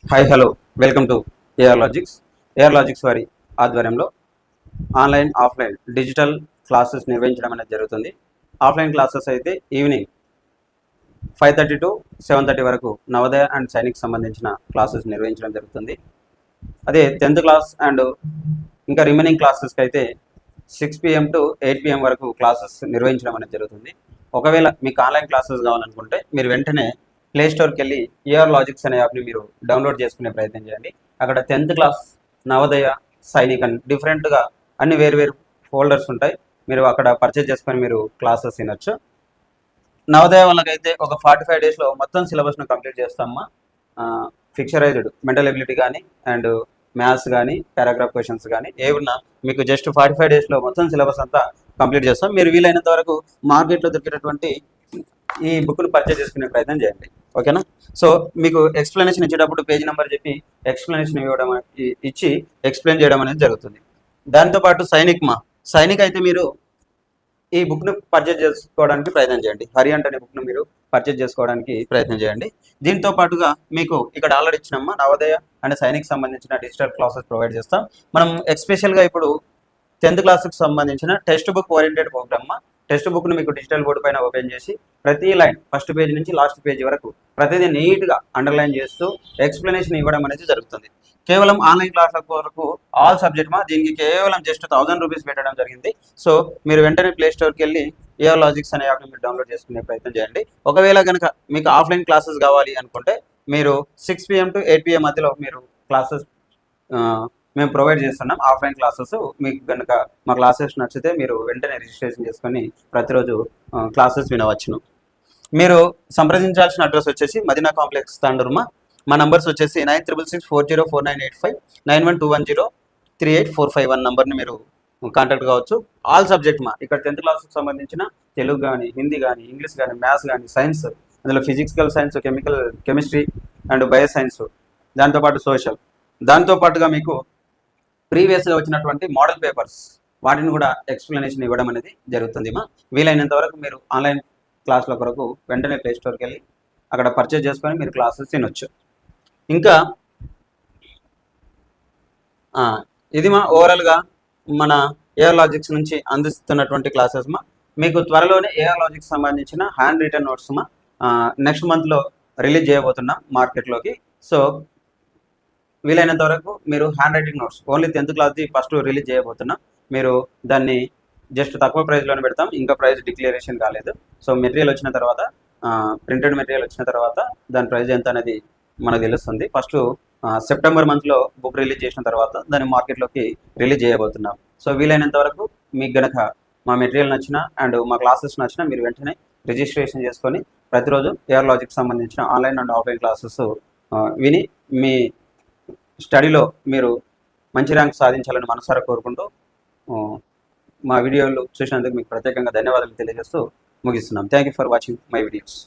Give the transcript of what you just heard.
Hi hello welcome to AR logics. AR logics వారి ఆధ్వర్యంలో online offline digital classes నిర్వహించడం అనేది జరుగుతుంది. ఆఫ్లైన్ క్లాసెస్ అయితే ఈవినింగ్ 5:30 to 7:30 వరకు నవోదయ అండ్ సైనిక్ సంబంధించిన క్లాసెస్ నిర్వహించడం జరుగుతుంది. అదే 10th క్లాస్ అండ్ ఇంకా రిమైనింగ్ క్లాసెస్కి అయితే 6 PM to 8 PM వరకు క్లాసెస్ నిర్వహించడం అనేది జరుగుతుంది. ఒకవేళ మీకు ఆన్లైన్ క్లాసెస్ కావాలనుకుంటే మీరు వెంటనే ప్లే స్టోర్కి వెళ్ళి ఏఆర్ లాజిక్స్ అనే యాప్ని మీరు డౌన్లోడ్ చేసుకునే ప్రయత్నం చేయండి. అక్కడ 10th క్లాస్ నవోదయ సైనిక్ అని డిఫరెంట్గా అన్ని వేరు ఫోల్డర్స్ ఉంటాయి. మీరు అక్కడ పర్చేజ్ చేసుకొని మీరు క్లాసెస్ వినొచ్చు. నవోదయ వాళ్ళకైతే ఒక 45 డేస్లో మొత్తం సిలబస్ను కంప్లీట్ చేస్తామా. ఫిక్చరైజ్డ్ మెంటల్ ఎబిలిటీ కానీ అండ్ మ్యాథ్స్ కానీ పారాగ్రాఫ్ క్వశ్చన్స్ కానీ ఏమున్నా మీకు జస్ట్ 45 డేస్లో మొత్తం సిలబస్ అంతా కంప్లీట్ చేస్తాం. మీరు వీలైనంత వరకు మార్కెట్లో దొరికేటటువంటి ఈ బుక్ను పర్చేజ్ చేసుకునే ప్రయత్నం చేయండి. ఓకేనా? సో మీకు ఎక్స్ప్లెనేషన్ ఇచ్చేటప్పుడు పేజ్ నెంబర్ చెప్పి ఎక్స్ప్లెనేషన్ ఇచ్చి ఎక్స్ప్లెయిన్ చేయడం అనేది జరుగుతుంది. దాంతోపాటు సైనిక్ అయితే మీరు ఈ బుక్ను పర్చేజ్ చేసుకోవడానికి ప్రయత్నం చేయండి. హరియంట్ అనే బుక్ను మీరు పర్చేజ్ చేసుకోవడానికి ప్రయత్నం చేయండి. దీంతో పాటుగా మీకు ఇక్కడ ఆల్రెడీ ఇచ్చినమ్మా నవోదయ అండ్ సైనిక్ సంబంధించిన డిజిటల్ క్లాసెస్ ప్రొవైడ్ చేస్తాం. మనం ఎస్పెషల్గా ఇప్పుడు 10th క్లాస్కి సంబంధించిన text book oriented program. Text బుక్ను మీకు డిజిటల్ బోర్డు పైన ఓపెన్ చేసి ప్రతి లైన్ ఫస్ట్ పేజ్ నుంచి లాస్ట్ పేజ్ వరకు ప్రతిదీ నీట్గా అండర్లైన్ చేస్తూ ఎక్స్ప్లెనేషన్ ఇవ్వడం అనేది జరుగుతుంది. కేవలం ఆన్లైన్ క్లాసుల వరకు ఆల్ సబ్జెక్ట్ దీనికి కేవలం జస్ట్ 1000 రూపీస్ పెట్టడం జరిగింది. సో మీరు వెంటనే ప్లే స్టోర్కి వెళ్ళి ఏఆర్ లాజిక్స్ అనే యాప్ని మీరు డౌన్లోడ్ చేసుకునే ప్రయత్నం చేయండి. ఒకవేళ కనుక మీకు ఆఫ్లైన్ క్లాసెస్ కావాలి అనుకుంటే మీరు 6 PM to 8 PM మధ్యలో మీరు క్లాసెస్ మేము ప్రొవైడ్ చేస్తున్నాం. ఆఫ్లైన్ క్లాసెస్ మీకు కనుక మా క్లాసెస్ నచ్చితే మీరు వెంటనే రిజిస్ట్రేషన్ చేసుకొని ప్రతిరోజు క్లాసెస్ వినవచ్చును. మీరు సంప్రదించాల్సిన అడ్రస్ వచ్చేసి మదీనా కాంప్లెక్స్ తాండూరుమా. మా నంబర్స్ వచ్చేసి 9664049855 9121038451 నంబర్ని మీరు కాంటాక్ట్ కావచ్చు. ఆల్ సబ్జెక్ట్ ఇక్కడ 10th క్లాస్కి సంబంధించిన తెలుగు కానీ హిందీ కానీ ఇంగ్లీష్ కానీ మ్యాథ్స్ కానీ సైన్స్, అందులో physical science, chemistry and bio science, దాంతోపాటు సోషల్, దాంతోపాటుగా మీకు ప్రీవియస్గా వచ్చినటువంటి మోడల్ పేపర్స్ వాటిని కూడా ఎక్స్ప్లెనేషన్ ఇవ్వడం అనేది జరుగుతుంది. వీలైనంత వరకు మీరు ఆన్లైన్ క్లాసుల కొరకు వెంటనే ప్లే స్టోర్కి వెళ్ళి అక్కడ పర్చేజ్ చేసుకొని మీరు క్లాసెస్ తినొచ్చు. ఇంకా ఇది ఓవరాల్గా మన ఏఆర్ లాజిక్స్ నుంచి అందిస్తున్నటువంటి క్లాసెస్ మీకు త్వరలోనే ఏఆర్ లాజిక్స్ సంబంధించిన హ్యాండ్ రిటన్ నోట్స్ నెక్స్ట్ మంత్లో రిలీజ్ చేయబోతున్నాం మార్కెట్లోకి. సో వీలైనంత వరకు మీరు hand writing notes only 10th క్లాస్ది ఫస్ట్ రిలీజ్ చేయబోతున్నాం. మీరు దాన్ని జస్ట్ తక్కువ ప్రైస్లోనే పెడతాం, ఇంకా ప్రైస్ డిక్లరేషన్ కాలేదు. సో మెటీరియల్ వచ్చిన తర్వాత ప్రింటెడ్ మెటీరియల్ వచ్చిన తర్వాత దాని ప్రైస్ ఎంత అనేది మనకు తెలుస్తుంది. ఫస్ట్ సెప్టెంబర్ మంత్లో బుక్ రిలీజ్ చేసిన తర్వాత దాన్ని మార్కెట్లోకి రిలీజ్ చేయబోతున్నాం. సో వీలైనంత వరకు మీకు గనక మా మెటీరియల్ నచ్చినా అండ్ మా క్లాసెస్ నచ్చినా మీరు వెంటనే రిజిస్ట్రేషన్ చేసుకొని ప్రతిరోజు ఏఆర్ లాజిక్స్ సంబంధించిన ఆన్లైన్ అండ్ ఆఫ్లైన్ క్లాసెస్ విని మీ స్టడీలో మీరు మంచి ర్యాంక్ సాధించాలని మనసారా కోరుకుంటూ మా వీడియోలు చూసినందుకు మీకు ప్రత్యేకంగా ధన్యవాదాలు తెలియజేస్తూ ముగిస్తున్నాం. Thank you for watching my videos.